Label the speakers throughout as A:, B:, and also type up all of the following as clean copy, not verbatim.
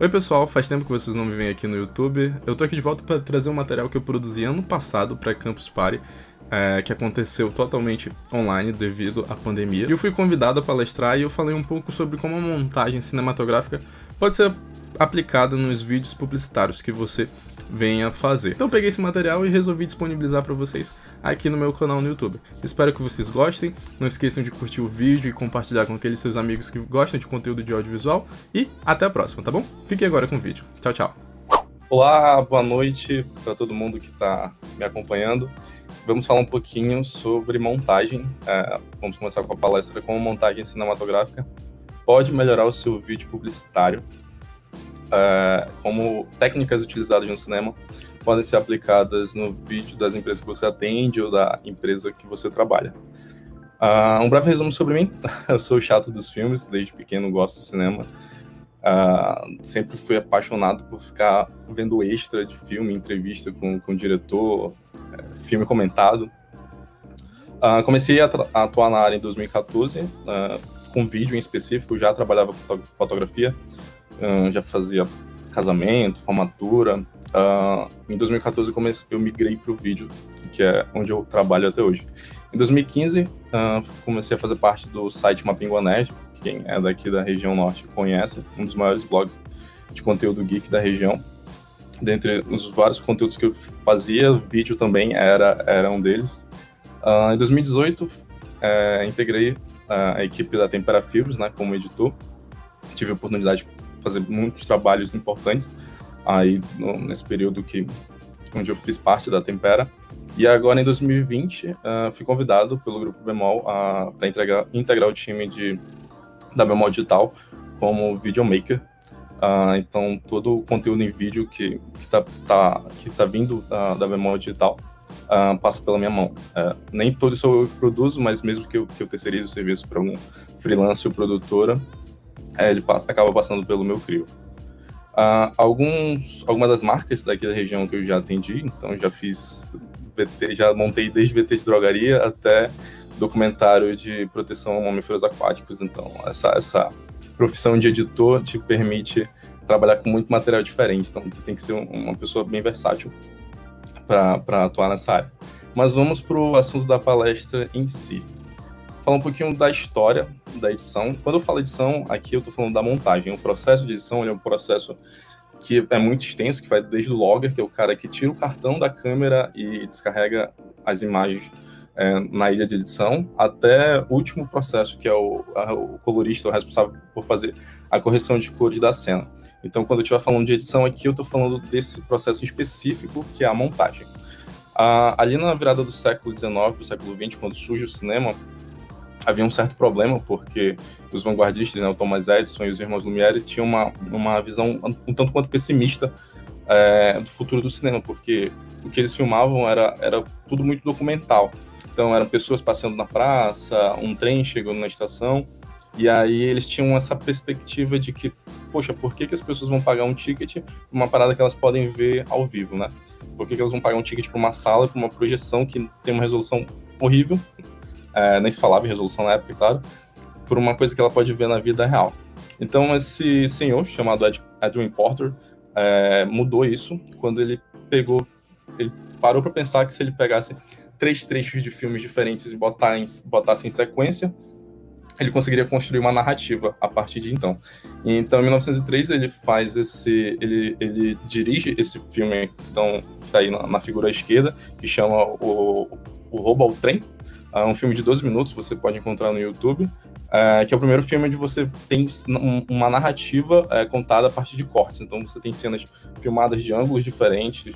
A: Oi pessoal, faz tempo que vocês não me veem aqui no YouTube. Eu tô aqui de volta para trazer um material que eu produzi ano passado para Campus Party, que aconteceu totalmente online devido à pandemia. E eu fui convidado a palestrar e eu falei um pouco sobre como a montagem cinematográfica pode ser aplicada nos vídeos publicitários que você venha fazer. Então eu peguei esse material e resolvi disponibilizar para vocês aqui no meu canal no YouTube. Espero que vocês gostem, não esqueçam de curtir o vídeo e compartilhar com aqueles seus amigos que gostam de conteúdo de audiovisual e até a próxima, tá bom? Fique agora com o vídeo. Tchau, tchau.
B: Olá, boa noite para todo mundo que está me acompanhando. Vamos falar um pouquinho sobre montagem. Vamos começar com a palestra como montagem cinematográfica pode melhorar o seu vídeo publicitário. Como técnicas utilizadas no cinema podem ser aplicadas no vídeo das empresas que você atende ou da empresa que você trabalha. Um breve resumo sobre mim. Eu sou chato dos filmes, desde pequeno gosto de cinema. Sempre fui apaixonado por ficar vendo extra de filme, entrevista com o diretor, filme comentado. Comecei a atuar na área em 2014, com vídeo em específico, já trabalhava com fotografia, já fazia casamento, formatura. Em 2014 eu migrei para o vídeo, que é onde eu trabalho até hoje. Em 2015, comecei a fazer parte do site Mapingua Nerd. Quem é daqui da região norte conhece, um dos maiores blogs de conteúdo geek da região. Dentre os vários conteúdos que eu fazia, vídeo também era um deles. Em 2018, integrei a equipe da Tempera Filmes, né, como editor. Tive a oportunidade de fazer muitos trabalhos importantes aí nesse período onde eu fiz parte da Tempera. E agora, em 2020, fui convidado pelo Grupo Bemol para integrar o time da Bemol Digital como videomaker. Então, todo o conteúdo em vídeo que tá vindo da Bemol Digital passa pela minha mão. Nem todo isso eu produzo, mas mesmo que eu terceirize o serviço para algum freelancer ou produtora, ele acaba passando pelo meu crivo. Algumas das marcas daqui da região que eu já atendi, então já fiz VT, já montei desde VT de drogaria até documentário de proteção a mamíferos aquáticos. Então essa profissão de editor te permite trabalhar com muito material diferente, então tu tem que ser uma pessoa bem versátil para atuar nessa área. Mas vamos para o assunto da palestra em si. Falar um pouquinho da história da edição. Quando eu falo edição, aqui eu estou falando da montagem. O processo de edição ele é um processo que é muito extenso, que vai desde o logger, que é o cara que tira o cartão da câmera e descarrega as imagens na ilha de edição, até o último processo, que é o colorista, o responsável por fazer a correção de cores da cena. Então, quando eu estiver falando de edição aqui, eu estou falando desse processo específico, que é a montagem. Ali na virada do século XIX para o século XX, quando surge o cinema, havia um certo problema, porque os vanguardistas, né, o Thomas Edison e os irmãos Lumière, tinham uma visão um tanto quanto pessimista do futuro do cinema, porque o que eles filmavam era tudo muito documental. Então, eram pessoas passeando na praça, um trem chegando na estação, e aí eles tinham essa perspectiva de que, poxa, por que as pessoas vão pagar um ticket para uma parada que elas podem ver ao vivo, né? Por que elas vão pagar um ticket para uma sala, para uma projeção que tem uma resolução horrível, nem se falava em resolução na época, claro, por uma coisa que ela pode ver na vida real. Então, esse senhor, chamado Edwin Porter, mudou isso quando ele parou para pensar que se ele pegasse 3 trechos de filmes diferentes e botasse em sequência, ele conseguiria construir uma narrativa a partir de então. Então, em 1903, ele ele dirige esse filme, então, que está aí na figura à esquerda, que chama o Roubo ao Trem. Um filme de 12 minutos, você pode encontrar no YouTube, que é o primeiro filme onde você tem uma narrativa contada a partir de cortes. Então, você tem cenas filmadas de ângulos diferentes,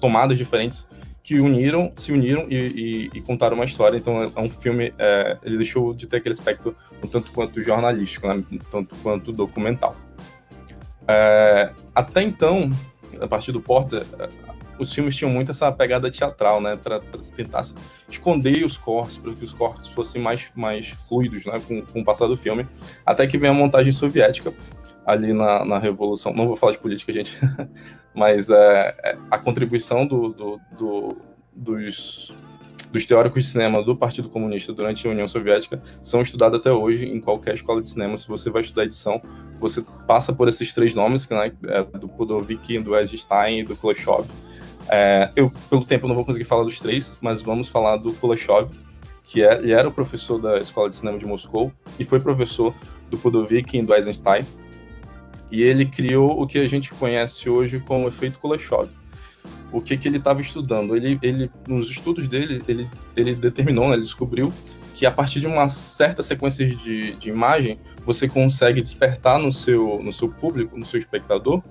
B: tomadas diferentes, que se uniram e contaram uma história. Então, é um filme, ele deixou de ter aquele aspecto um tanto quanto jornalístico, né? Um tanto quanto documental. Até então, a partir do Porter, os filmes tinham muito essa pegada teatral, né, para tentar esconder os cortes, para que os cortes fossem mais fluidos, né, com o passar do filme, até que vem a montagem soviética, ali na Revolução. Não vou falar de política, gente, mas a contribuição dos dos teóricos de cinema do Partido Comunista durante a União Soviética são estudados até hoje em qualquer escola de cinema. Se você vai estudar edição, você passa por esses 3 nomes, que, né, do Pudovik, do Eisenstein e do Kuleshov. Eu, pelo tempo, não vou conseguir falar dos 3, mas vamos falar do Kuleshov, que ele era o professor da Escola de Cinema de Moscou e foi professor do Pudovik e do Eisenstein. E ele criou o que a gente conhece hoje como efeito Kuleshov. O que ele estava estudando? Ele, nos estudos dele, ele determinou, né, ele descobriu que a partir de uma certa sequência de imagem, você consegue despertar no seu público, no seu espectador,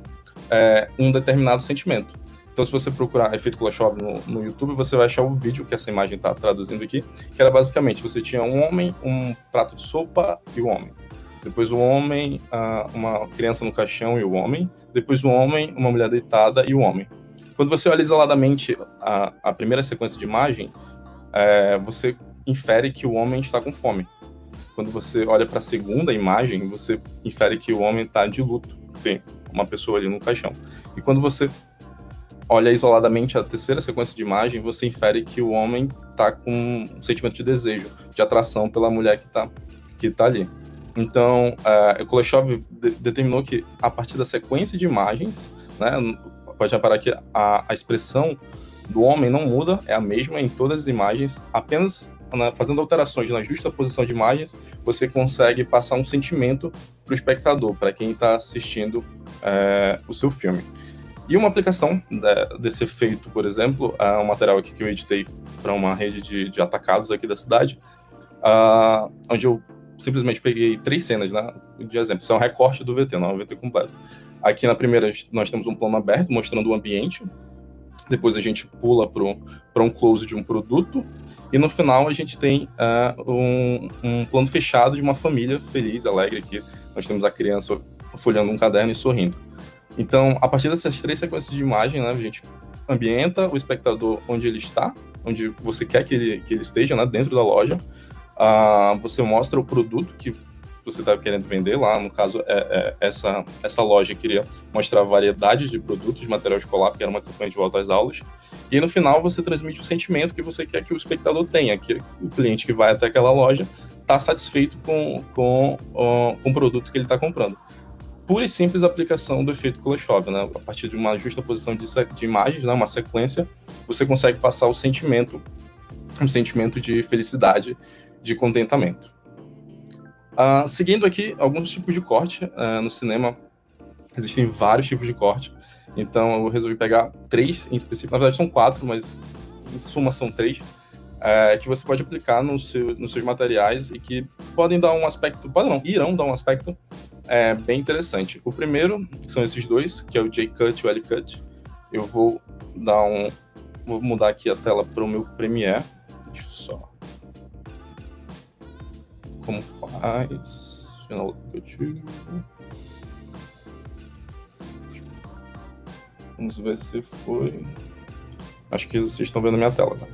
B: um determinado sentimento. Então, se você procurar efeito Kuleshov no YouTube, você vai achar o vídeo que essa imagem está traduzindo aqui, que era basicamente, você tinha um homem, um prato de sopa e o homem. Depois o homem, uma criança no caixão e o homem. Depois o homem, uma mulher deitada e o homem. Quando você olha isoladamente a primeira sequência de imagem, você infere que o homem está com fome. Quando você olha para a segunda imagem, você infere que o homem está de luto. Tem uma pessoa ali no caixão. E quando você olha isoladamente a terceira sequência de imagem, você infere que o homem está com um sentimento de desejo, de atração pela mulher que tá ali. Então, o Kuleshov determinou que, a partir da sequência de imagens, né, pode reparar que a expressão do homem não muda, é a mesma em todas as imagens, apenas, né, fazendo alterações na justa posição de imagens, você consegue passar um sentimento para o espectador, para quem está assistindo o seu filme. E uma aplicação desse efeito, por exemplo, é um material aqui que eu editei para uma rede de atacados aqui da cidade, onde eu simplesmente peguei 3 cenas, né, de exemplo. Isso é um recorte do VT, não é um VT completo. Aqui na primeira nós temos um plano aberto mostrando o ambiente, depois a gente pula para um close de um produto, e no final a gente tem um plano fechado de uma família feliz, alegre aqui. Nós temos a criança folheando um caderno e sorrindo. Então, a partir dessas 3 sequências de imagem, né, a gente ambienta o espectador onde ele está, onde você quer que ele esteja, né, dentro da loja. Você mostra o produto que você está querendo vender lá. No caso, essa loja queria mostrar variedade de produtos de material escolar, porque era uma campanha de volta às aulas. E aí, no final, você transmite o sentimento que você quer que o espectador tenha, que o cliente que vai até aquela loja está satisfeito com o produto que ele está comprando. Pura e simples aplicação do efeito Kuleshov, né? A partir de uma justa posição de imagens, né? Uma sequência, você consegue passar um sentimento de felicidade, de contentamento. Seguindo aqui, alguns tipos de corte. No cinema, existem vários tipos de corte, então eu resolvi pegar 3 em específico. Na verdade são 4, mas em suma são 3, que você pode aplicar nos seus materiais e que podem dar um aspecto, irão dar um aspecto bem interessante. O primeiro, que são esses 2, que é o J-Cut e o L-Cut. Eu vou mudar aqui a tela para o meu Premiere. Deixa eu só... Como faz? Final aplicativo. Vamos ver se foi... Acho que vocês estão vendo a minha tela, tá?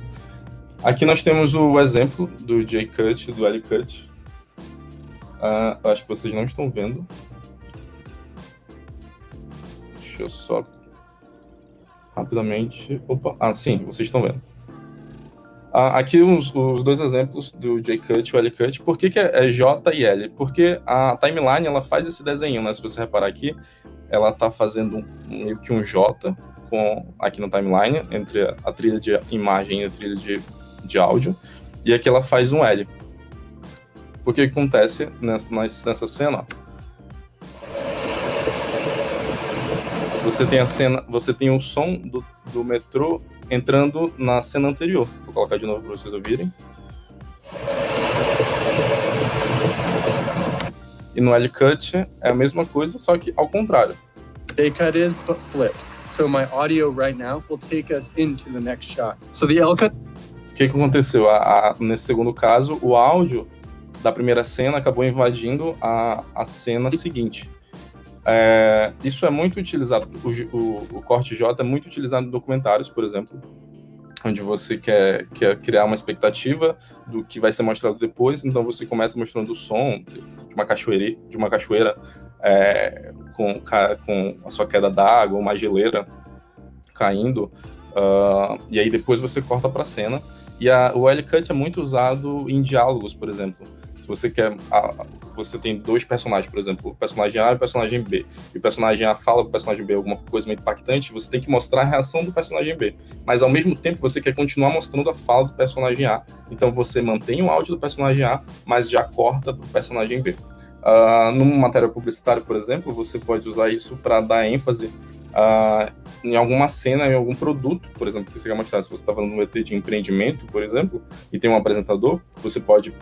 B: Aqui nós temos o exemplo do J-Cut e do L-Cut. Acho que vocês não estão vendo. Deixa eu só... Rapidamente... Opa! Sim, vocês estão vendo. Aqui os 2 exemplos do J-Cut e o L-Cut. Por que é J e L? Porque a timeline, ela faz esse desenho, né? Se você reparar aqui, ela tá fazendo meio que um J aqui no timeline, entre a trilha de imagem e a trilha de áudio. E aqui ela faz um L. O que acontece nessa cena? Você tem o som do metrô entrando na cena anterior. Vou colocar de novo para vocês ouvirem. E no L-Cut é a mesma coisa, só que ao contrário.
C: J-Cut is but flipped. So my audio right now will take us into the next shot. So the L-Cut...
B: O que aconteceu? Nesse segundo caso, o áudio da primeira cena acabou invadindo a cena seguinte. Isso é muito utilizado, o corte J é muito utilizado em documentários, por exemplo, onde você quer criar uma expectativa do que vai ser mostrado depois, então você começa mostrando o som de uma cachoeira com a sua queda d'água, uma geleira caindo, e aí depois você corta para a cena, E o L-Cut é muito usado em diálogos, por exemplo. Se você quer... você tem dois personagens, por exemplo, o personagem A e o personagem B. E o personagem A fala pro personagem B alguma coisa muito impactante, você tem que mostrar a reação do personagem B. Mas, ao mesmo tempo, você quer continuar mostrando a fala do personagem A. Então, você mantém o áudio do personagem A, mas já corta pro personagem B. Num material publicitário, por exemplo, você pode usar isso para dar ênfase em alguma cena, em algum produto, por exemplo, que você quer mostrar. Se você está falando de um ET de empreendimento, por exemplo, e tem um apresentador, você pode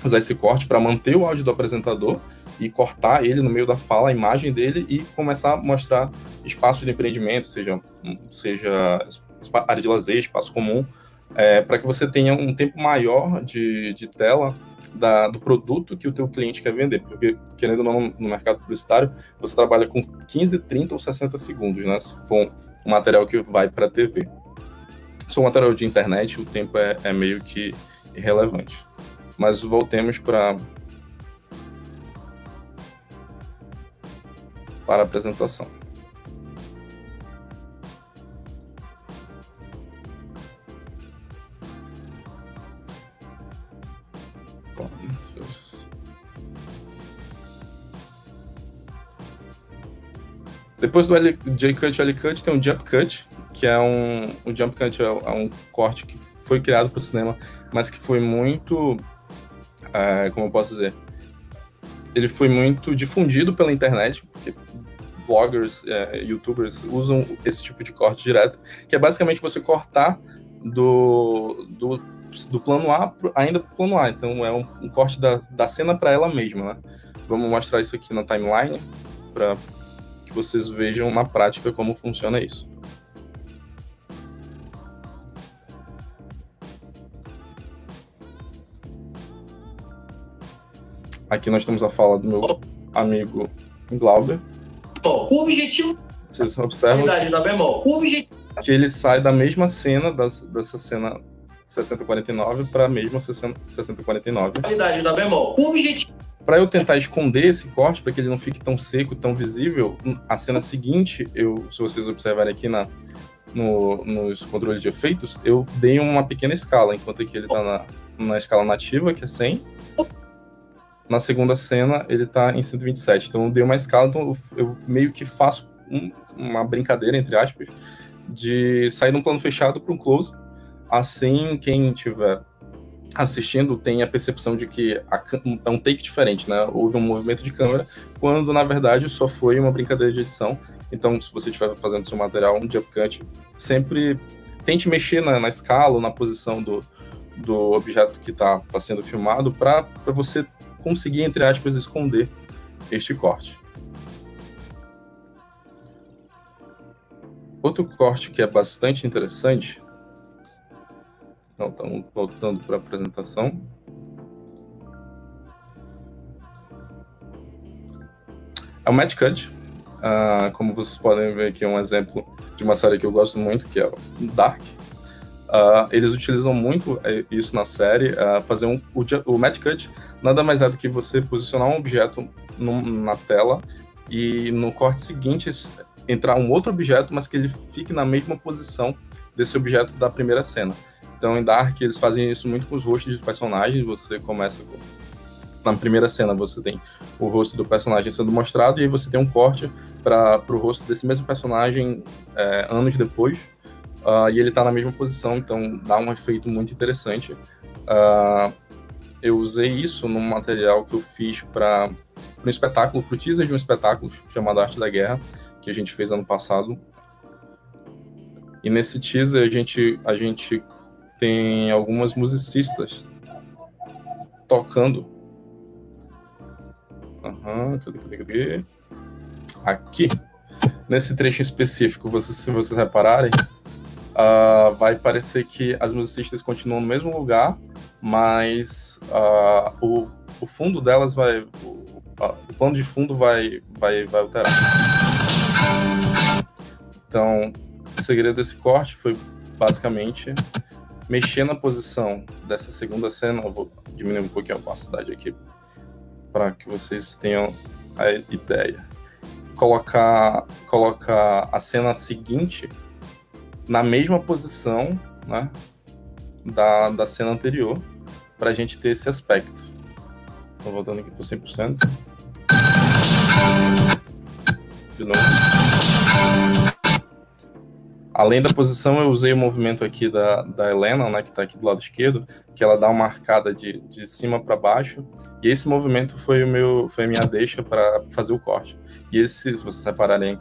B: usar esse corte para manter o áudio do apresentador e cortar ele no meio da fala, a imagem dele, e começar a mostrar espaços de empreendimento, seja área de lazer, espaço comum, para que você tenha um tempo maior de tela do produto que o teu cliente quer vender, porque, querendo ou não, no mercado publicitário, você trabalha com 15, 30 ou 60 segundos, né? Se for um material que vai para a TV. Se for um material de internet, o tempo é meio que irrelevante. Mas voltemos para a apresentação. Depois do J-Cut e L-Cut tem o Jump Cut, que é o Jump Cut é um corte que foi criado para o cinema, mas que foi muito, como eu posso dizer, ele foi muito difundido pela internet, porque vloggers, youtubers usam esse tipo de corte direto, que é basicamente você cortar do plano A ainda para o plano A. Então é um corte da cena para ela mesma, né? Vamos mostrar isso aqui na timeline para que vocês vejam na prática como funciona isso. Aqui nós temos a fala do meu amigo Glauber.
D: O objetivo...
B: Vocês observam que ele sai da mesma cena, dessa cena 6049 para a mesma 6049.
D: Qualidade da bemol. O objetivo...
B: Para eu tentar esconder esse corte, para que ele não fique tão seco, tão visível, a cena seguinte, se vocês observarem aqui nos controles de efeitos, eu dei uma pequena escala, enquanto aqui ele está na escala nativa, que é 100. Na segunda cena, ele está em 127. Então, eu dei uma escala, então eu meio que faço uma brincadeira, entre aspas, de sair de um plano fechado para um close. Assim, quem estiver assistindo tem a percepção de que é um take diferente, né? Houve um movimento de câmera, quando, na verdade, só foi uma brincadeira de edição. Então, se você estiver fazendo seu material, um jump cut, sempre tente mexer na escala ou na posição do objeto que está sendo filmado para você conseguir, entre aspas, esconder este corte. Outro corte que é bastante interessante... Então, estamos voltando para a apresentação. É o Match Cut. Como vocês podem ver aqui, é um exemplo de uma série que eu gosto muito, que é o Dark. Eles utilizam muito isso na série. O Match Cut nada mais é do que você posicionar um objeto na tela e no corte seguinte entrar um outro objeto, mas que ele fique na mesma posição desse objeto da primeira cena. Então, em Dark, eles fazem isso muito com os rostos dos personagens. Você começa na primeira cena, você tem o rosto do personagem sendo mostrado, e aí você tem um corte para o rosto desse mesmo personagem anos depois, e ele está na mesma posição, então dá um efeito muito interessante. Eu usei isso num material que eu fiz para um espetáculo, para o teaser de um espetáculo chamado Arte da Guerra, que a gente fez ano passado. E nesse teaser a gente tem algumas musicistas tocando. Cadê? Aqui, nesse trecho específico, se vocês repararem, vai parecer que as musicistas continuam no mesmo lugar, mas o fundo delas o plano de fundo vai alterar. Então, o segredo desse corte foi basicamente mexer na posição dessa segunda cena. Eu vou diminuir um pouquinho a opacidade aqui para que vocês tenham a ideia. Colocar a cena seguinte na mesma posição, né? da cena anterior, para a gente ter esse aspecto. Estou voltando aqui para 100%. De novo. Além da posição, eu usei o movimento aqui da Helena, né, que está aqui do lado esquerdo, que ela dá uma arcada de cima para baixo, e esse movimento foi a minha deixa para fazer o corte. E esse, se vocês repararem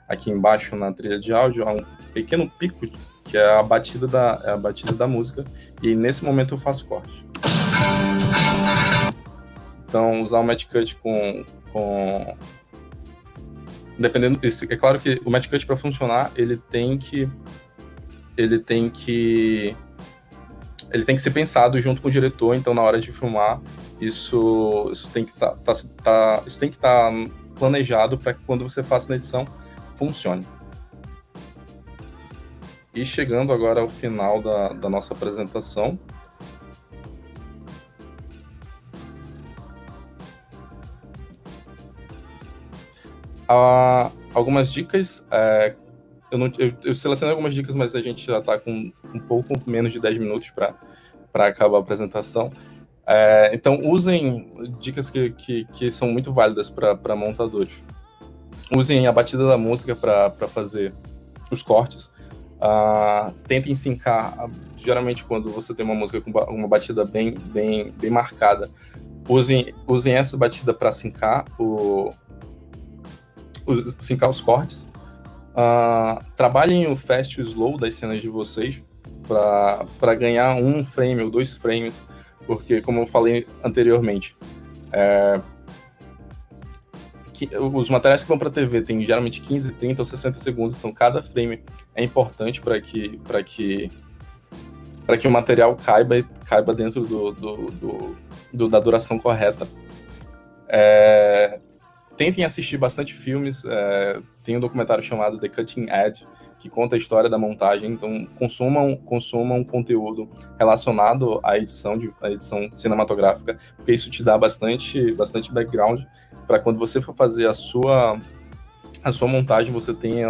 B: aqui embaixo na trilha de áudio, há um pequeno pico, que é a batida da música, e nesse momento eu faço corte. Então, usar o Match Cut com dependendo, é claro que o Match Cut, para funcionar, ele tem que ser pensado junto com o diretor. Então, na hora de filmar, isso tem que estar planejado para que quando você faça na edição funcione. E chegando agora ao final da nossa apresentação, algumas dicas. Eu selecionei algumas dicas, mas a gente já está com um pouco menos de 10 minutos para acabar a apresentação. Então, usem dicas que são muito válidas para montadores. Usem a batida da música para fazer os cortes. Tentem sincar. Geralmente, quando você tem uma música com uma batida bem marcada, usem essa batida para sincar os cortes. Trabalhem o fast e o slow das cenas de vocês para ganhar 1 frame ou 2 frames, porque, como eu falei anteriormente, os materiais que vão para a TV têm geralmente 15, 30 ou 60 segundos, então cada frame é importante para que o material caiba dentro da duração correta. Tentem assistir bastante filmes. Tem um documentário chamado The Cutting Edge, que conta a história da montagem. Então, consumam conteúdo relacionado à edição cinematográfica, porque isso te dá bastante background para quando você for fazer a sua montagem, você tenha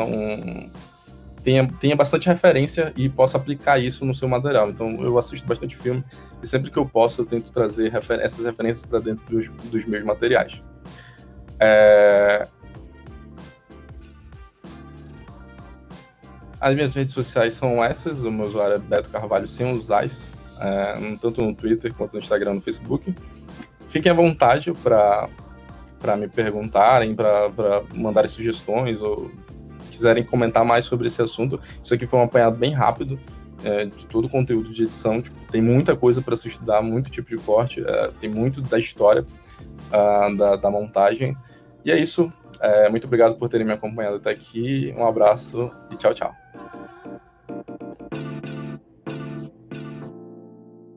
B: bastante referência e possa aplicar isso no seu material. Então, eu assisto bastante filme e sempre que eu posso, eu tento trazer essas referências para dentro dos meus materiais. As minhas redes sociais são essas. O meu usuário é Beto Carvalho sem os Ais, tanto no Twitter quanto no Instagram e no Facebook. Fiquem à vontade para me perguntarem, para mandarem sugestões ou quiserem comentar mais sobre esse assunto. Isso aqui foi um apanhado bem rápido de todo o conteúdo de edição. Tem muita coisa para se estudar, muito tipo de corte, tem muito da história da montagem. E é isso. Muito obrigado por terem me acompanhado até aqui. Um abraço e tchau, tchau.